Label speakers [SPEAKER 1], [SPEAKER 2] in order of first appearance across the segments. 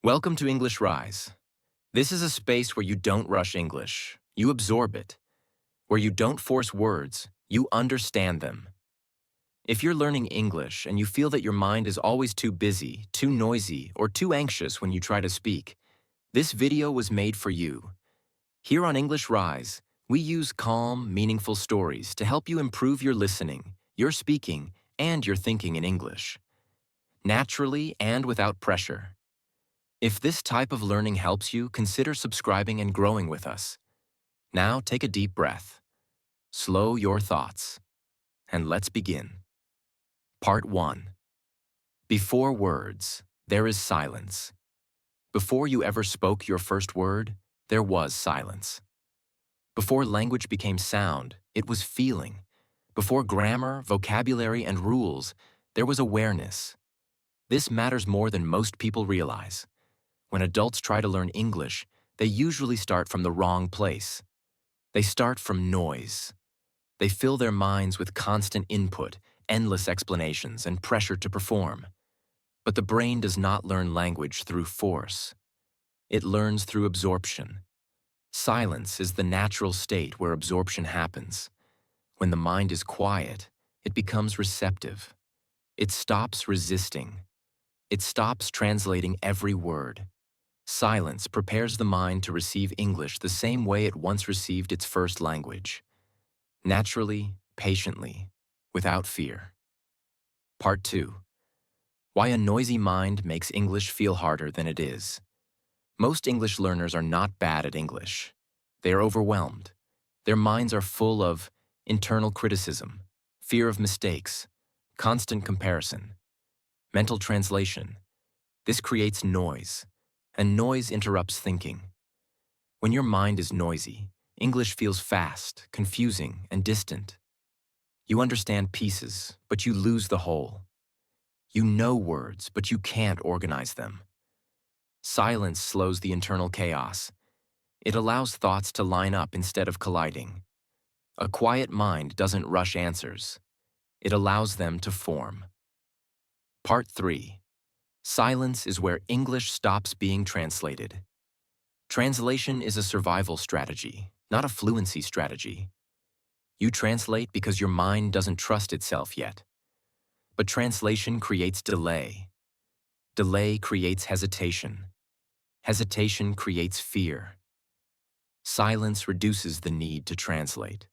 [SPEAKER 1] Welcome to English Rise. This is a space where you don't rush English, you absorb it. Where you don't force words, you understand them. If you're learning English and you feel that your mind is always too busy, too noisy, or too anxious when you try to speak, this video was made for you. Here on English Rise, we use calm, meaningful stories to help you improve your listening, your speaking, and your thinking in English. Naturally and without pressure. If this type of learning helps you, consider subscribing and growing with us. Now take a deep breath. Slow your thoughts. And let's begin. Part 1. Before words, there is silence. Before you ever spoke your first word, there was silence. Before language became sound, it was feeling. Before grammar, vocabulary, and rules, there was awareness. This matters more than most people realize. When adults try to learn English, they usually start from the wrong place. They start from noise. They fill their minds with constant input, endless explanations, and pressure to perform. But the brain does not learn language through force. It learns through absorption. Silence is the natural state where absorption happens. When the mind is quiet, it becomes receptive. It stops resisting. It stops translating every word. Silence prepares the mind to receive English the same way it once received its first language. Naturally, patiently, without fear. Part 2. Why a noisy mind makes English feel harder than it is. Most English learners are not bad at English. They are overwhelmed. Their minds are full of internal criticism, fear of mistakes, constant comparison, mental translation. This creates noise, and noise interrupts thinking. When your mind is noisy, English feels fast, confusing, and distant. You understand pieces, but you lose the whole. You know words, but you can't organize them. Silence slows the internal chaos. It allows thoughts to line up instead of colliding. A quiet mind doesn't rush answers. It allows them to form. Part 3. Silence is where English stops being translated. Translation is a survival strategy, not a fluency strategy. You translate because your mind doesn't trust itself yet. But translation creates delay. Delay creates hesitation. Hesitation creates fear. Silence reduces the need to translate.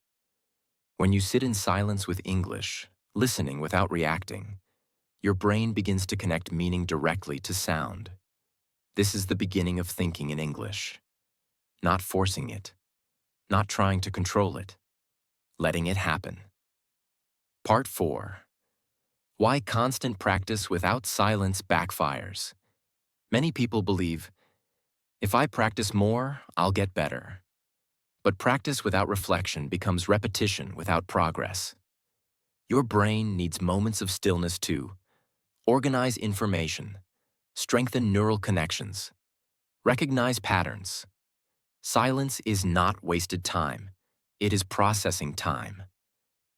[SPEAKER 1] When you sit in silence with English, listening without reacting, your brain begins to connect meaning directly to sound. This is the beginning of thinking in English. Not forcing it. Not trying to control it. Letting it happen. Part 4. Why constant practice without silence backfires. Many people believe, if I practice more, I'll get better. But practice without reflection becomes repetition without progress. Your brain needs moments of stillness too. Organize information. Strengthen neural connections. Recognize patterns. Silence is not wasted time. It is processing time.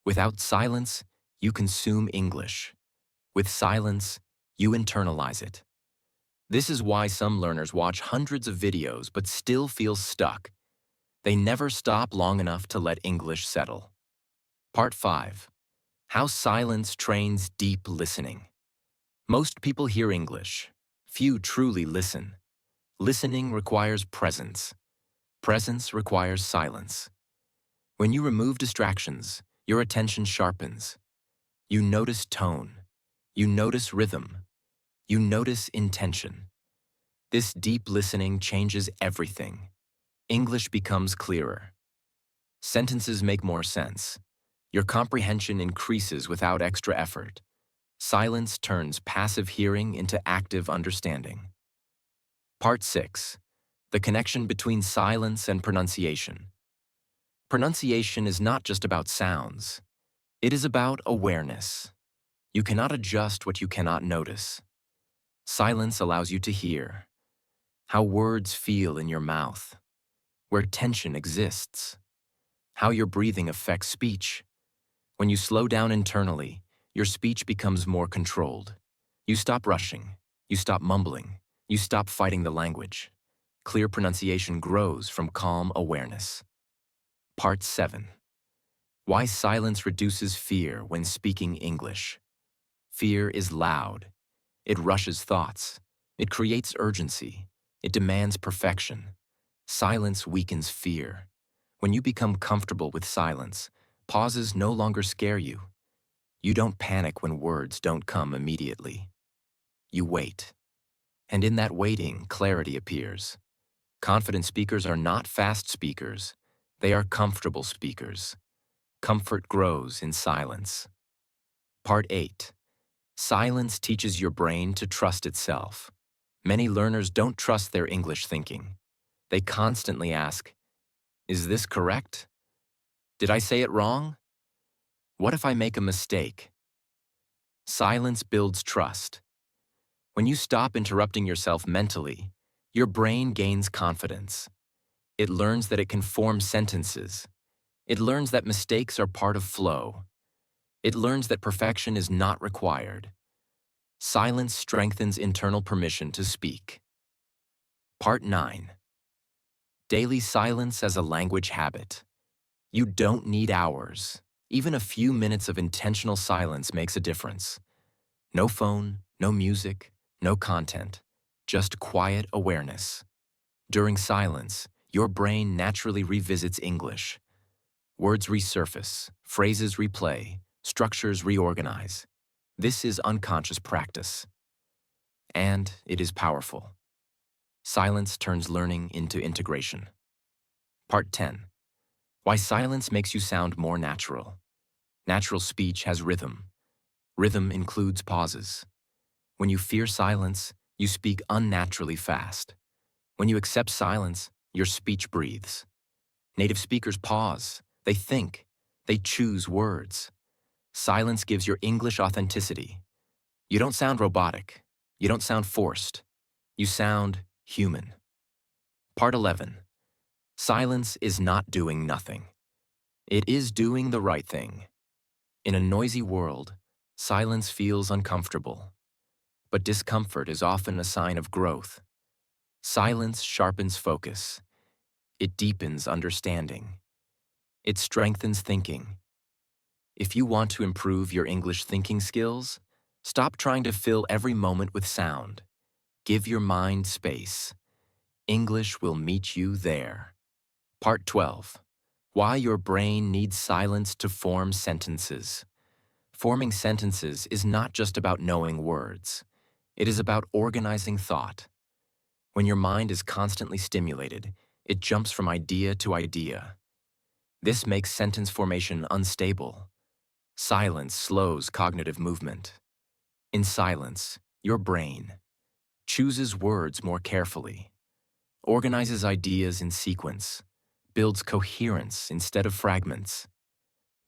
[SPEAKER 1] Without silence, you consume English. With silence, you internalize it. This is why some learners watch hundreds of videos but still feel stuck. They never stop long enough to let English settle. Part 5. How silence trains deep listening. Most people hear English. Few truly listen. Listening requires presence. Presence requires silence. When you remove distractions, your attention sharpens. You notice tone. You notice rhythm. You notice intention. This deep listening changes everything. English becomes clearer. Sentences make more sense. Your comprehension increases without extra effort. Silence turns passive hearing into active understanding. Part 6. The connection between silence and pronunciation. Pronunciation is not just about sounds. It is about awareness. You cannot adjust what you cannot notice. Silence allows you to hear how words feel in your mouth, where tension exists, how your breathing affects speech. When you slow down internally, your speech becomes more controlled. You stop rushing. You stop mumbling. You stop fighting the language. Clear pronunciation grows from calm awareness. Part 7. Why silence reduces fear when speaking English. Fear is loud. It rushes thoughts. It creates urgency. It demands perfection. Silence weakens fear. When you become comfortable with silence, pauses no longer scare you. You don't panic when words don't come immediately. You wait. And in that waiting, clarity appears. Confident speakers are not fast speakers. They are comfortable speakers. Comfort grows in silence. Part 8. Silence teaches your brain to trust itself. Many learners don't trust their English thinking. They constantly ask, "Is this correct? Did I say it wrong? What if I make a mistake?" Silence builds trust. When you stop interrupting yourself mentally, your brain gains confidence. It learns that it can form sentences. It learns that mistakes are part of flow. It learns that perfection is not required. Silence strengthens internal permission to speak. Part 9. Daily silence as a language habit. You don't need hours. Even a few minutes of intentional silence makes a difference. No phone, no music, no content, just quiet awareness. During silence, your brain naturally revisits English. Words resurface, phrases replay, structures reorganize. This is unconscious practice. And it is powerful. Silence turns learning into integration. Part 10. Why silence makes you sound more natural. Natural speech has rhythm. Rhythm includes pauses. When you fear silence, you speak unnaturally fast. When you accept silence, your speech breathes. Native speakers pause. They think. They choose words. Silence gives your English authenticity. You don't sound robotic. You don't sound forced. You sound human. Part 11. Silence is not doing nothing. It is doing the right thing. In a noisy world, silence feels uncomfortable. But discomfort is often a sign of growth. Silence sharpens focus. It deepens understanding. It strengthens thinking. If you want to improve your English thinking skills, stop trying to fill every moment with sound. Give your mind space. English will meet you there. Part 12. Why your brain needs silence to form sentences. Forming sentences is not just about knowing words. It is about organizing thought. When your mind is constantly stimulated, it jumps from idea to idea. This makes sentence formation unstable. Silence slows cognitive movement. In silence, your brain chooses words more carefully, organizes ideas in sequence, builds coherence instead of fragments.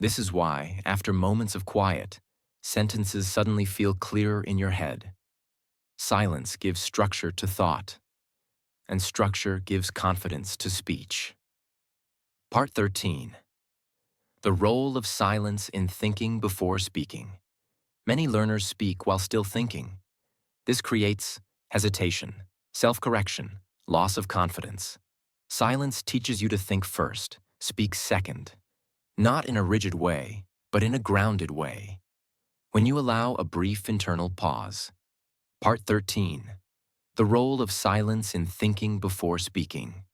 [SPEAKER 1] This is why, after moments of quiet, sentences suddenly feel clearer in your head. Silence gives structure to thought, and structure gives confidence to speech. Part 13. The role of silence in thinking before speaking. Many learners speak while still thinking. This creates hesitation, self-correction, loss of confidence. Silence teaches you to think first, speak second. Not in a rigid way, but in a grounded way. When you allow a brief internal pause. Part 13. The role of silence in thinking before speaking.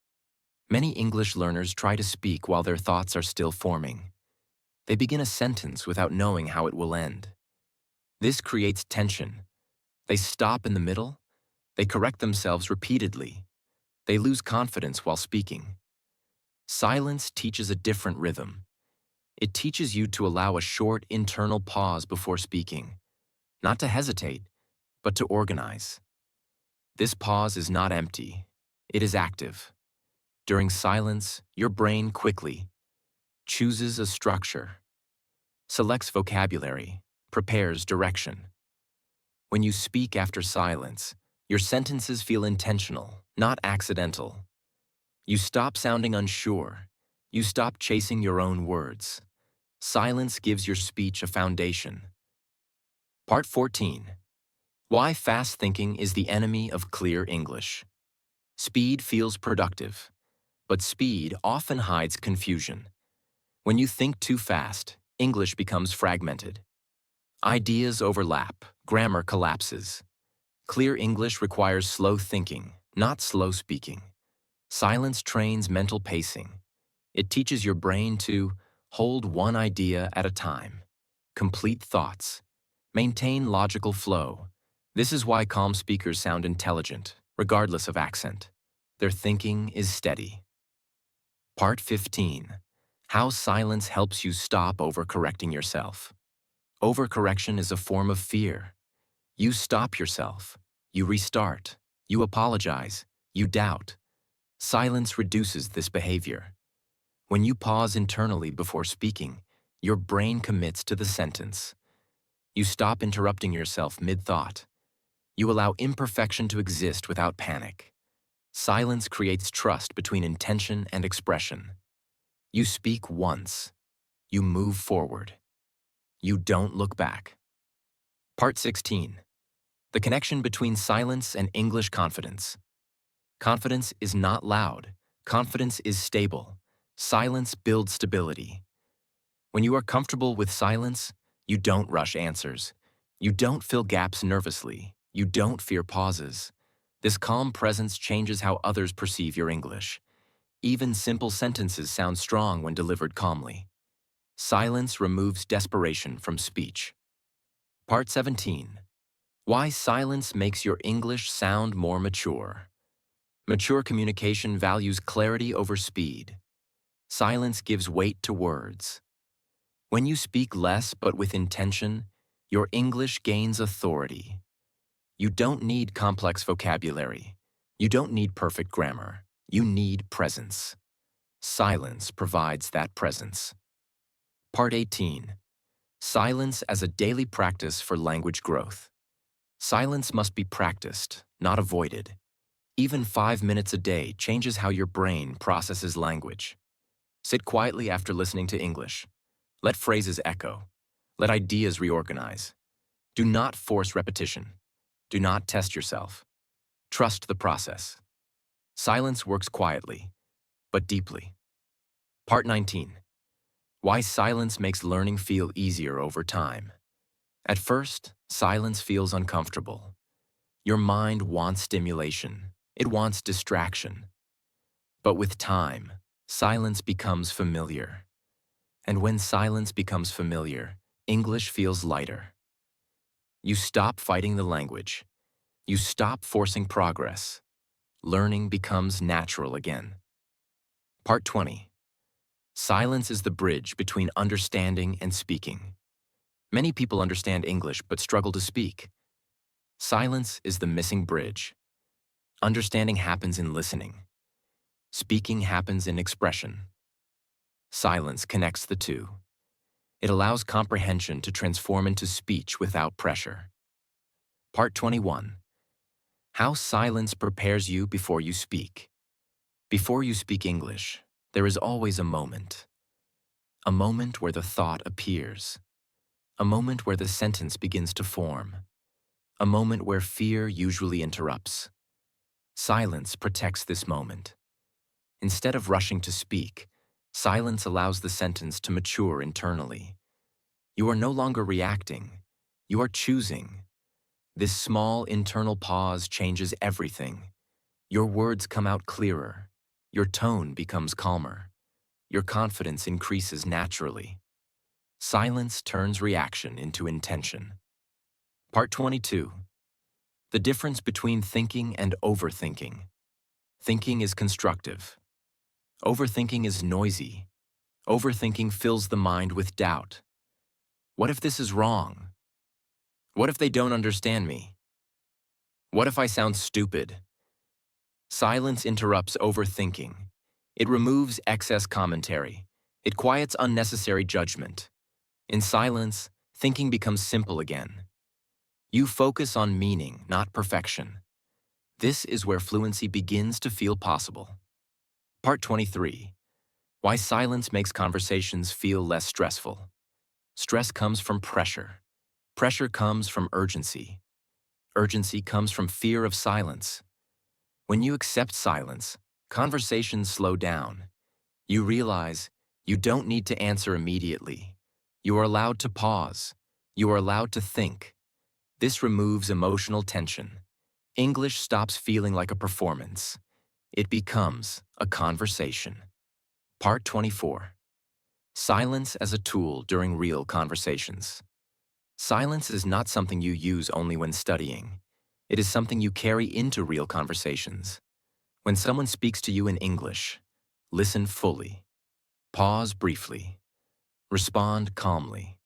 [SPEAKER 1] Many English learners try to speak while their thoughts are still forming. They begin a sentence without knowing how it will end. This creates tension. They stop in the middle. They correct themselves repeatedly. They lose confidence while speaking. Silence teaches a different rhythm. It teaches you to allow a short internal pause before speaking, not to hesitate, but to organize. This pause is not empty. It is active. During silence, your brain quickly chooses a structure, selects vocabulary, prepares direction. When you speak after silence, your sentences feel intentional, not accidental. You stop sounding unsure. You stop chasing your own words. Silence gives your speech a foundation. Part 14. Why fast thinking is the enemy of clear English. Speed feels productive, but speed often hides confusion. When you think too fast, English becomes fragmented. Ideas overlap, grammar collapses. Clear English requires slow thinking, not slow speaking. Silence trains mental pacing. It teaches your brain to hold one idea at a time, complete thoughts, maintain logical flow. This is why calm speakers sound intelligent, regardless of accent. Their thinking is steady. Part 15. How silence helps you stop overcorrecting yourself. Overcorrection is a form of fear. You stop yourself. You restart. You apologize. You doubt. Silence reduces this behavior. When you pause internally before speaking, your brain commits to the sentence. You stop interrupting yourself mid-thought. You allow imperfection to exist without panic. Silence creates trust between intention and expression. You speak once. You move forward. You don't look back. Part 16. The connection between silence and English confidence. Confidence is not loud. Confidence is stable. Silence builds stability. When you are comfortable with silence, you don't rush answers. You don't fill gaps nervously. You don't fear pauses. This calm presence changes how others perceive your English. Even simple sentences sound strong when delivered calmly. Silence removes desperation from speech. Part 17. Why silence makes your English sound more mature. Mature communication values clarity over speed. Silence gives weight to words. When you speak less but with intention, your English gains authority. You don't need complex vocabulary. You don't need perfect grammar. You need presence. Silence provides that presence. Part 18. Silence as a daily practice for language growth. Silence must be practiced, not avoided. Even 5 minutes a day changes how your brain processes language. Sit quietly after listening to English. Let phrases echo. Let ideas reorganize. Do not force repetition. Do not test yourself. Trust the process. Silence works quietly, but deeply. Part 19. Why silence makes learning feel easier over time. At first, silence feels uncomfortable. Your mind wants stimulation. It wants distraction. But with time, silence becomes familiar. And when silence becomes familiar, English feels lighter. You stop fighting the language. You stop forcing progress. Learning becomes natural again. Part 20. Silence is the bridge between understanding and speaking. Many people understand English but struggle to speak. Silence is the missing bridge. Understanding happens in listening. Speaking happens in expression. Silence connects the two. It allows comprehension to transform into speech without pressure. Part 21. How silence prepares you before you speak. Before you speak English, there is always a moment. A moment where the thought appears. A moment where the sentence begins to form. A moment where fear usually interrupts. Silence protects this moment. Instead of rushing to speak, silence allows the sentence to mature internally. You are no longer reacting. You are choosing. This small internal pause changes everything. Your words come out clearer. Your tone becomes calmer. Your confidence increases naturally. Silence turns reaction into intention. Part 22. The difference between thinking and overthinking. Thinking is constructive. Overthinking is noisy. Overthinking fills the mind with doubt. What if this is wrong? What if they don't understand me? What if I sound stupid? Silence interrupts overthinking. It removes excess commentary. It quiets unnecessary judgment. In silence, thinking becomes simple again. You focus on meaning, not perfection. This is where fluency begins to feel possible. Part 23. Why silence makes conversations feel less stressful. Stress comes from pressure. Pressure comes from urgency. Urgency comes from fear of silence. When you accept silence, conversations slow down. You realize you don't need to answer immediately. You are allowed to pause. You are allowed to think. This removes emotional tension. English stops feeling like a performance. It becomes a conversation. Part 24. Silence as a tool during real conversations. Silence is not something you use only when studying. It is something you carry into real conversations. When someone speaks to you in English, listen fully. Pause briefly. Respond calmly.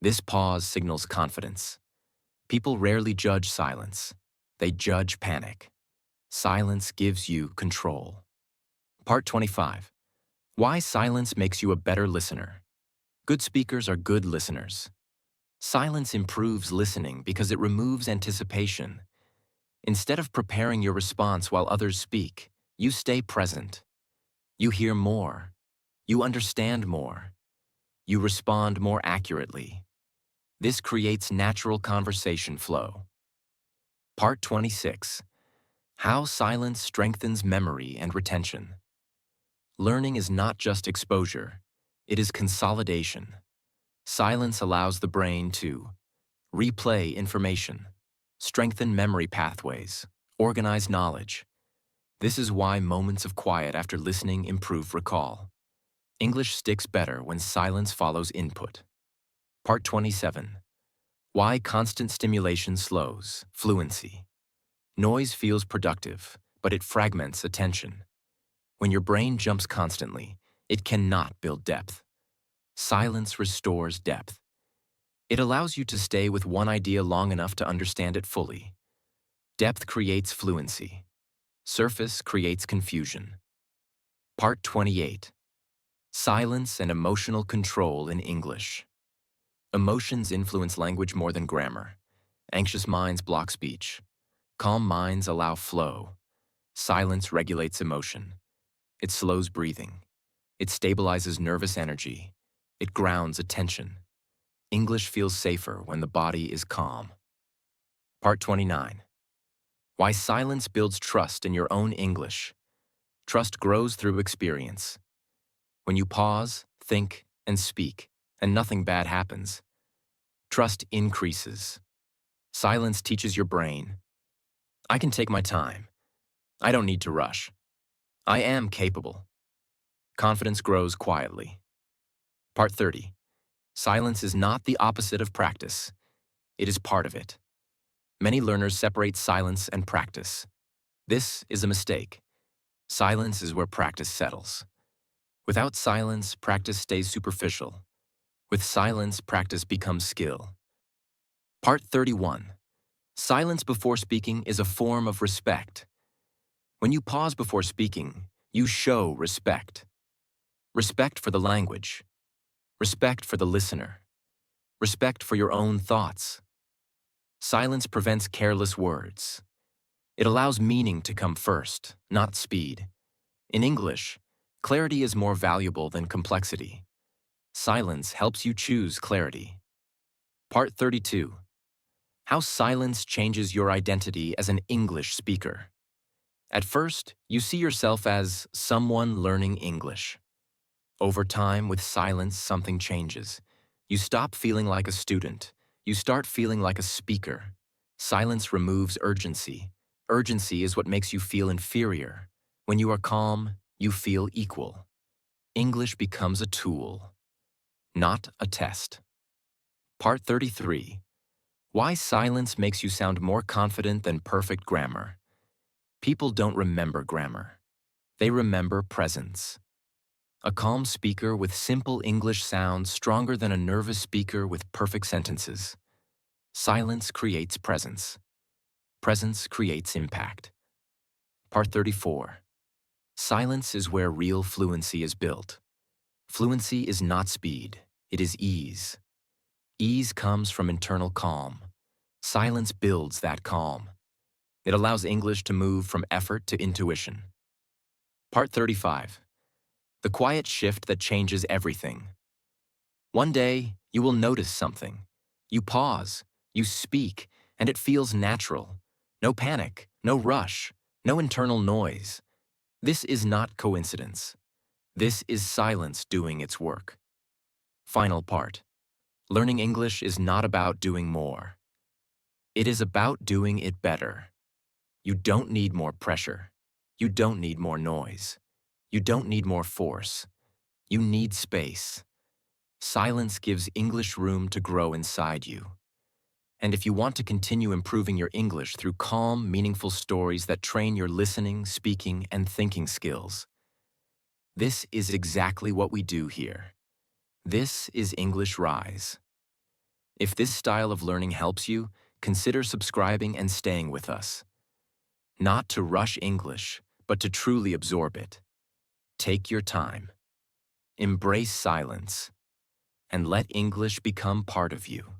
[SPEAKER 1] This pause signals confidence. People rarely judge silence. They judge panic. Silence gives you control. Part 25. Why silence makes you a better listener. Good speakers are good listeners. Silence improves listening because it removes anticipation. Instead of preparing your response while others speak, you stay present. You hear more. You understand more. You respond more accurately. This creates natural conversation flow. Part 26. How silence strengthens memory and retention. Learning is not just exposure. It is consolidation. Silence allows the brain to replay information, strengthen memory pathways, organize knowledge. This is why moments of quiet after listening improve recall. English sticks better when silence follows input. Part 27. Why constant stimulation slows fluency. Noise feels productive, but it fragments attention. When your brain jumps constantly, it cannot build depth. Silence restores depth. It allows you to stay with one idea long enough to understand it fully. Depth creates fluency. Surface creates confusion. Part 28. Silence and emotional control in English. Emotions influence language more than grammar. Anxious minds block speech. Calm minds allow flow. Silence regulates emotion. It slows breathing. It stabilizes nervous energy. It grounds attention. English feels safer when the body is calm. Part 29. Why silence builds trust in your own English. Trust grows through experience. When you pause, think, and speak, and nothing bad happens, trust increases. Silence teaches your brain, I can take my time. I don't need to rush. I am capable. Confidence grows quietly. Part 30. Silence is not the opposite of practice. It is part of it. Many learners separate silence and practice. This is a mistake. Silence is where practice settles. Without silence, practice stays superficial. With silence, practice becomes skill. Part 31. Silence before speaking is a form of respect. When you pause before speaking, you show respect. Respect for the language. Respect for the listener. Respect for your own thoughts. Silence prevents careless words. It allows meaning to come first, not speed. In English, clarity is more valuable than complexity. Silence helps you choose clarity. Part 32. How silence changes your identity as an English speaker. At first, you see yourself as someone learning English. Over time, with silence, something changes. You stop feeling like a student. You start feeling like a speaker. Silence removes urgency. Urgency is what makes you feel inferior. When you are calm, you feel equal. English becomes a tool, not a test. Part 33. Why silence makes you sound more confident than perfect grammar. People don't remember grammar. They remember presence. A calm speaker with simple English sounds stronger than a nervous speaker with perfect sentences. Silence creates presence. Presence creates impact. Part 34. Silence is where real fluency is built. Fluency is not speed, it is ease. Ease comes from internal calm. Silence builds that calm. It allows English to move from effort to intuition. Part 35. The quiet shift that changes everything. One day, you will notice something. You pause, you speak, and it feels natural. No panic, no rush, no internal noise. This is not coincidence. This is silence doing its work. Final part. Learning English is not about doing more. It is about doing it better. You don't need more pressure. You don't need more noise. You don't need more force. You need space. Silence gives English room to grow inside you. And if you want to continue improving your English through calm, meaningful stories that train your listening, speaking, and thinking skills, this is exactly what we do here. This is English Rise. If this style of learning helps you, consider subscribing and staying with us. Not to rush English, but to truly absorb it. Take your time. Embrace silence. And let English become part of you.